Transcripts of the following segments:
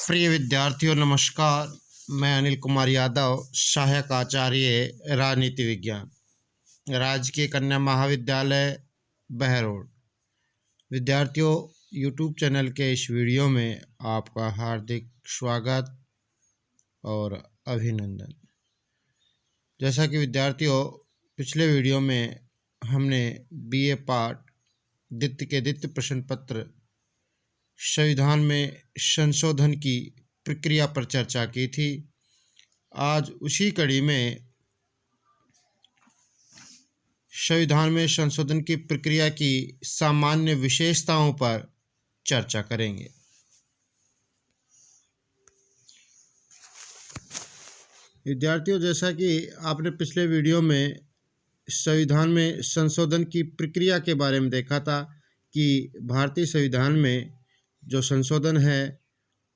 प्रिय विद्यार्थियों नमस्कार। मैं अनिल कुमार यादव, सहायक आचार्य राजनीति विज्ञान, राजकीय कन्या महाविद्यालय बहरोड। विद्यार्थियों, यूट्यूब चैनल के इस वीडियो में आपका हार्दिक स्वागत और अभिनंदन। जैसा कि विद्यार्थियों, पिछले वीडियो में हमने बीए पार्ट द्वितीय प्रश्न पत्र संविधान में संशोधन की प्रक्रिया पर चर्चा की थी। आज उसी कड़ी में संविधान में संशोधन की प्रक्रिया की सामान्य विशेषताओं पर चर्चा करेंगे। विद्यार्थियों, जैसा कि आपने पिछले वीडियो में संविधान में संशोधन की प्रक्रिया के बारे में देखा था कि भारतीय संविधान में जो संशोधन है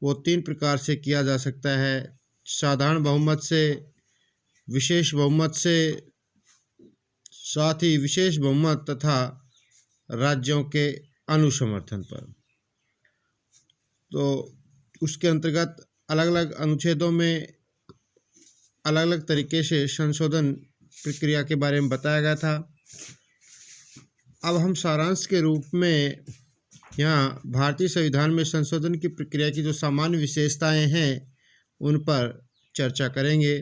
वो 3 प्रकार से किया जा सकता है। साधारण बहुमत से, विशेष बहुमत से, साथ ही विशेष बहुमत तथा राज्यों के अनुसमर्थन पर। तो उसके अंतर्गत अलग अलग अनुच्छेदों में अलग अलग तरीके से संशोधन प्रक्रिया के बारे में बताया गया था। अब हम सारांश के रूप में यहाँ भारतीय संविधान में संशोधन की प्रक्रिया की जो सामान्य विशेषताएं हैं उन पर चर्चा करेंगे।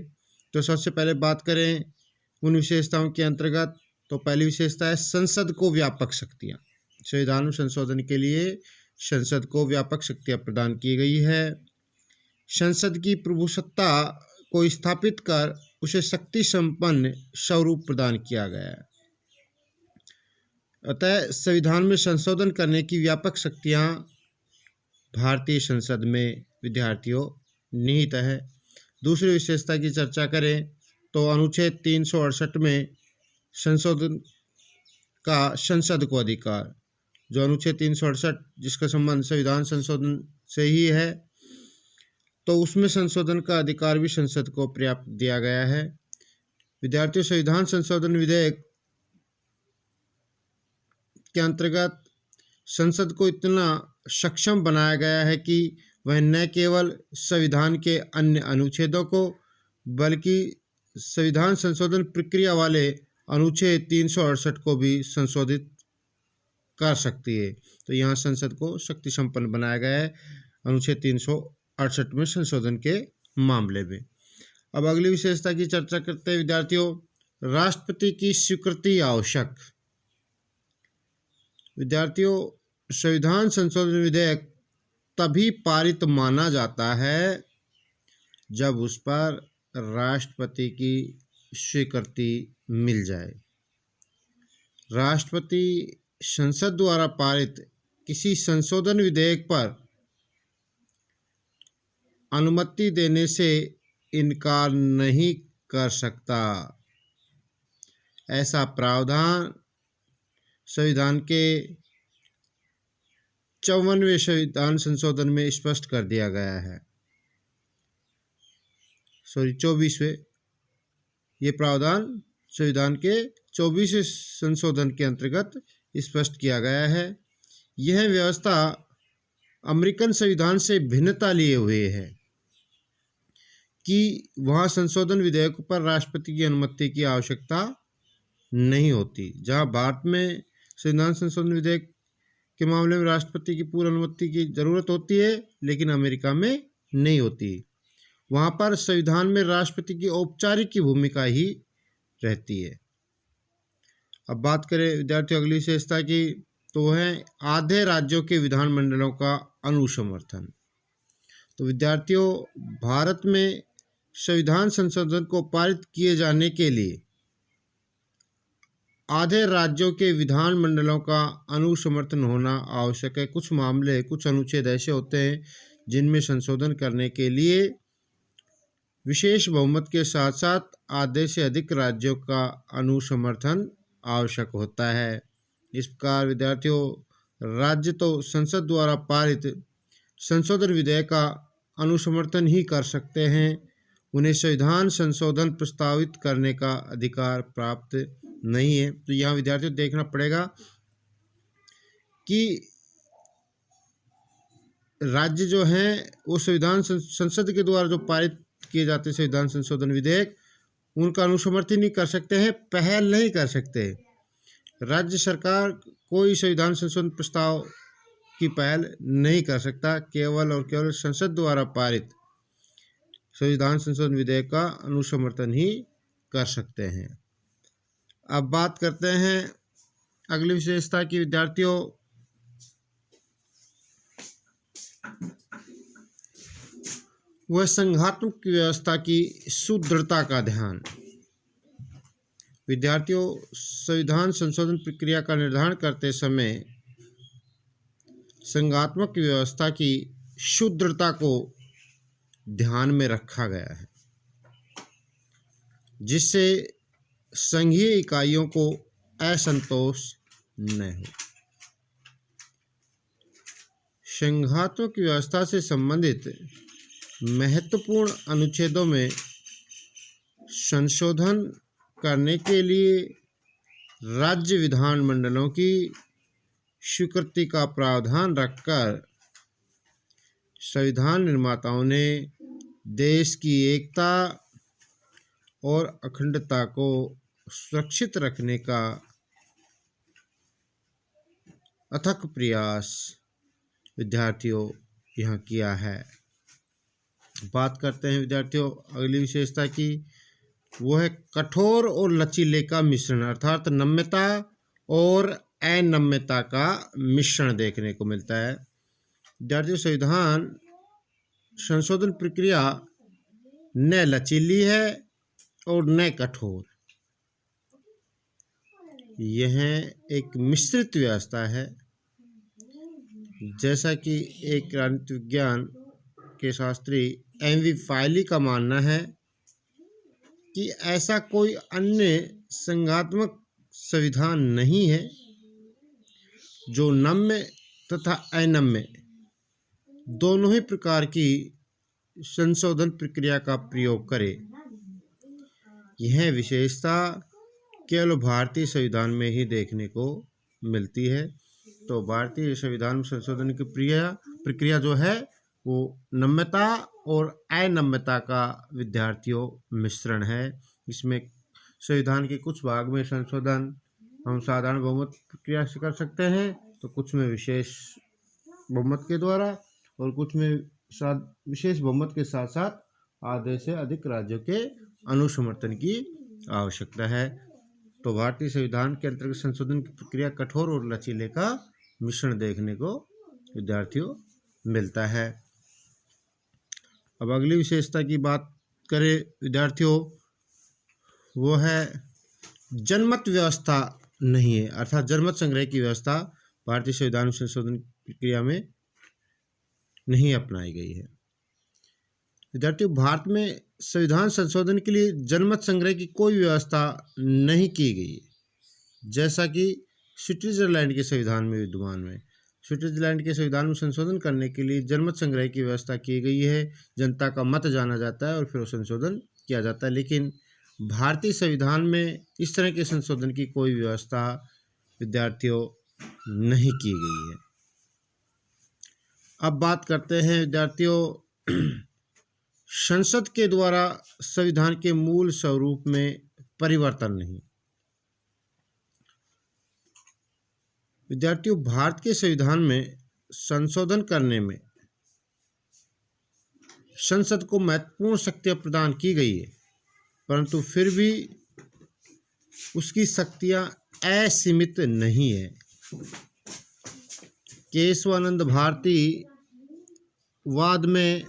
तो सबसे पहले बात करें उन विशेषताओं के अंतर्गत, तो पहली विशेषता है संसद को व्यापक शक्तियाँ। संविधान में संशोधन के लिए संसद को व्यापक शक्तियाँ प्रदान की गई है। संसद की प्रभुसत्ता को स्थापित कर उसे शक्ति संपन्न स्वरूप प्रदान किया गया है। अतः संविधान में संशोधन करने की व्यापक शक्तियाँ भारतीय संसद में विद्यार्थियों निहित है। दूसरी विशेषता की चर्चा करें तो अनुच्छेद 368 में संशोधन का संसद को अधिकार, जो अनुच्छेद 368 जिसका संबंध संविधान संशोधन से ही है, तो उसमें संशोधन का अधिकार भी संसद को पर्याप्त दिया गया है। विद्यार्थियों, संविधान संशोधन विधेयक के अंतर्गत संसद को इतना सक्षम बनाया गया है कि वह न केवल संविधान के अन्य अनुच्छेदों को बल्कि संविधान संशोधन प्रक्रिया वाले अनुच्छेद 368 को भी संशोधित कर सकती है। तो यहाँ संसद को शक्ति संपन्न बनाया गया है अनुच्छेद 368 में संशोधन के मामले में। अब अगली विशेषता की चर्चा करते हैं विद्यार्थियों, राष्ट्रपति की स्वीकृति आवश्यक। विद्यार्थियों, संविधान संशोधन विधेयक तभी पारित माना जाता है जब उस पर राष्ट्रपति की स्वीकृति मिल जाए। राष्ट्रपति संसद द्वारा पारित किसी संशोधन विधेयक पर अनुमति देने से इनकार नहीं कर सकता। ऐसा प्रावधान संविधान के 54वें संविधान संशोधन में स्पष्ट कर दिया गया है। 24वें, ये प्रावधान संविधान के 24वें संशोधन के अंतर्गत स्पष्ट किया गया है। यह व्यवस्था अमेरिकन संविधान से भिन्नता लिए हुए है कि वहाँ संशोधन विधेयक पर राष्ट्रपति की अनुमति की आवश्यकता नहीं होती। जहाँ भारत में संविधान संशोधन विधेयक के मामले में राष्ट्रपति की पूर्ण अनुमति की जरूरत होती है, लेकिन अमेरिका में नहीं होती। वहाँ पर संविधान में राष्ट्रपति की औपचारिक की भूमिका ही रहती है। अब बात करें विद्यार्थियों अगली विशेषता की, तो वह है आधे राज्यों के विधानमंडलों का अनुसमर्थन। तो विद्यार्थियों, भारत में संविधान संशोधन को पारित किए जाने के लिए आधे राज्यों के विधानमंडलों का अनुसमर्थन होना आवश्यक है। कुछ मामले, कुछ अनुच्छेद ऐसे होते हैं जिनमें संशोधन करने के लिए विशेष बहुमत के साथ साथ आधे से अधिक राज्यों का अनुसमर्थन आवश्यक होता है। इस प्रकार विद्यार्थियों, राज्य तो संसद द्वारा पारित संशोधन विधेयक का अनुसमर्थन ही कर सकते हैं, उन्हें संविधान संशोधन प्रस्तावित करने का अधिकार प्राप्त नहीं है। तो यहाँ विद्यार्थियों, देखना पड़ेगा कि राज्य जो हैं वो संविधान संसद के द्वारा जो पारित किए जाते संविधान संशोधन विधेयक, उनका अनुसमर्थन नहीं कर सकते हैं, पहल नहीं कर सकते। राज्य सरकार कोई संविधान संशोधन प्रस्ताव की पहल नहीं कर सकता, केवल और केवल संसद द्वारा पारित संविधान संशोधन विधेयक का अनुसमर्थन ही कर सकते हैं। अब बात करते हैं अगली विशेषता की विद्यार्थियों। वह संघात्मक व्यवस्था की सुदृढ़ता का ध्यान। विद्यार्थियों, संविधान संशोधन प्रक्रिया का निर्धारण करते समय संघात्मक व्यवस्था की सुदृढ़ता को ध्यान में रखा गया है, जिससे संघीय इकाइयों को असंतोष न हो। संघात्मक व्यवस्था से संबंधित महत्वपूर्ण अनुच्छेदों में संशोधन करने के लिए राज्य विधानमंडलों की स्वीकृति का प्रावधान रखकर संविधान निर्माताओं ने देश की एकता और अखंडता को सुरक्षित रखने का अथक प्रयास विद्यार्थियों यहाँ किया है। बात करते हैं विद्यार्थियों अगली विशेषता की। वो है कठोर और लचीले का मिश्रण, अर्थात नम्यता और अनम्यता का मिश्रण देखने को मिलता है। विद्यार्थियों, संविधान संशोधन प्रक्रिया न लचीली है और न कठोर, यह एक मिश्रित व्यवस्था है। जैसा कि एक राजनीति विज्ञान के शास्त्री एम.वी. फाइली का मानना है कि ऐसा कोई अन्य संघात्मक संविधान नहीं है जो नम्य तथा अनम्य दोनों ही प्रकार की संशोधन प्रक्रिया का प्रयोग करे। यह विशेषता केवल भारतीय संविधान में ही देखने को मिलती है। तो भारतीय संविधान संशोधन की प्रक्रिया जो है वो नम्यता और अनम्यता का विद्यार्थियों मिश्रण है। इसमें संविधान के कुछ भाग में संशोधन हम साधारण बहुमत प्रक्रिया से कर सकते हैं, तो कुछ में विशेष बहुमत के द्वारा और कुछ में विशेष बहुमत के साथ साथ आधे से अधिक राज्यों के अनुसमर्थन की आवश्यकता है। तो भारतीय संविधान के अंतर्गत संशोधन की प्रक्रिया कठोर और लचीले का मिश्रण देखने को विद्यार्थियों मिलता है। अब अगली विशेषता की बात करें विद्यार्थियों, वो है जनमत व्यवस्था नहीं है, अर्थात जनमत संग्रह की व्यवस्था भारतीय संविधान संशोधन प्रक्रिया में नहीं अपनाई गई है। विद्यार्थियों, भारत में संविधान संशोधन के लिए जनमत संग्रह की कोई व्यवस्था नहीं की गई है, जैसा कि स्विट्जरलैंड के संविधान में विद्यमान है। स्विट्जरलैंड के संविधान में संशोधन करने के लिए जनमत संग्रह की व्यवस्था की गई है। जनता का मत जाना जाता है और फिर संशोधन किया जाता है, लेकिन भारतीय संविधान में इस तरह के संशोधन की कोई व्यवस्था विद्यार्थियों नहीं की गई है। अब बात करते हैं विद्यार्थियों संसद के द्वारा संविधान के मूल स्वरूप में परिवर्तन नहीं। विद्यार्थियों, भारत के संविधान में संशोधन करने में संसद को महत्वपूर्ण शक्तियां प्रदान की गई है, परंतु फिर भी उसकी शक्तियां असीमित नहीं है। केशवानंद भारती वाद में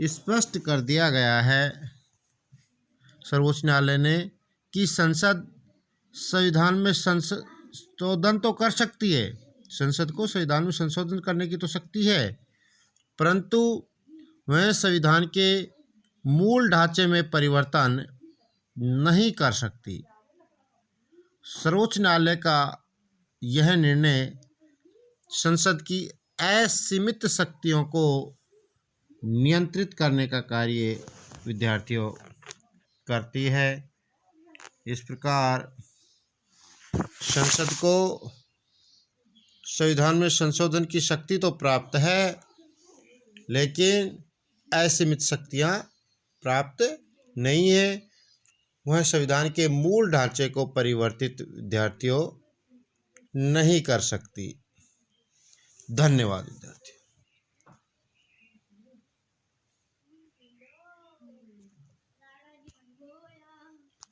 स्पष्ट कर दिया गया है सर्वोच्च न्यायालय ने कि संसद संविधान में संशोधन तो कर सकती है, संसद को संविधान में संशोधन करने की तो शक्ति है, परंतु वह संविधान के मूल ढांचे में परिवर्तन नहीं कर सकती। सर्वोच्च न्यायालय का यह निर्णय संसद की असीमित शक्तियों को नियंत्रित करने का कार्य विद्यार्थियों करती है। इस प्रकार संसद को संविधान में संशोधन की शक्ति तो प्राप्त है, लेकिन असीमित शक्तियां प्राप्त नहीं है। वह संविधान के मूल ढांचे को परिवर्तित विद्यार्थियों नहीं कर सकती। धन्यवाद विद्यार्थी।